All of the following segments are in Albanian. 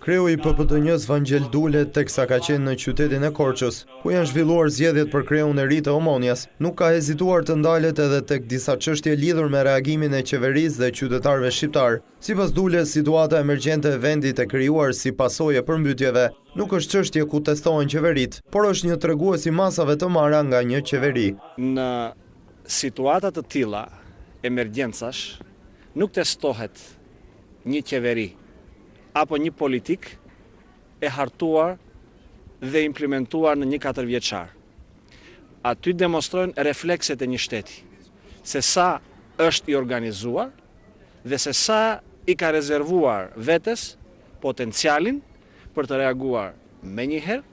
Kreu i PPD-s Vangel Dule teksa ka qenë në qytetin e Korçës, ku janë zhvilluar zgjedhjet për kreun e ri të Omonjas, nuk ka hezituar të ndalet edhe tek disa çështje lidhur me reagimin e qeverisë dhe qytetarëve shqiptar. Sipas Dule, situata emergjente e vendit e krijuar si pasojë e përmbytjeve nuk është çështje ku testohen qeverit, por është një tregues i masave të marra nga një qeveri. Në situata të tilla emergjencash nuk testohet një qeveri apo një politik e hartuar dhe implementuar në një 4 vjeçar. Aty demonstrojnë reflekset e një shteti, se sa është i organizuar dhe se sa i ka rezervuar vetes potencialin për të reaguar menjëherë.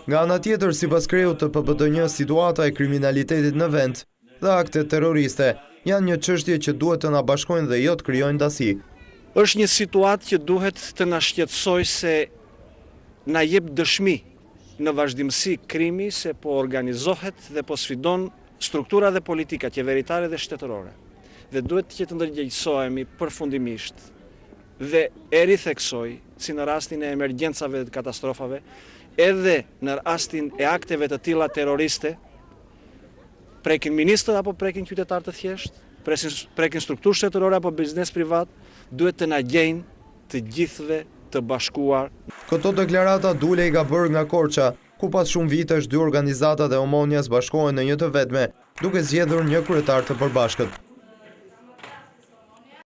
Nga ana tjetër, sipas kreut të PPD-s, situata e kriminalitetit në vend dhe aktet terroriste janë një çështje që duhet të na bashkojnë dhe jo të krijojnë dasi. Është një situatë që duhet të na shqetësojë se na jep dëshmi në vazhdimsi krimi se po organizohet dhe po sfidon struktura dhe politika qeveritare dhe shtetërore. Dhe duhet që të ndërgjegjësohemi përfundimisht dhe e ritheksoj, si në rastin e emergjencave dhe katastrofave, edhe në rastin e akteve të tilla terroriste, prekin ministër apo prekin qytetar të thjesht, prekin strukturë shtetërore apo biznes privat, duhet të na gjejnë të gjithëve të bashkuar. Këto deklarata Dule i ka bërë nga Korça, ku pas shumë vitesh dy organizatat e Omonjas bashkohen në një të vetme, duke zgjedhur një kryetar të përbashkët.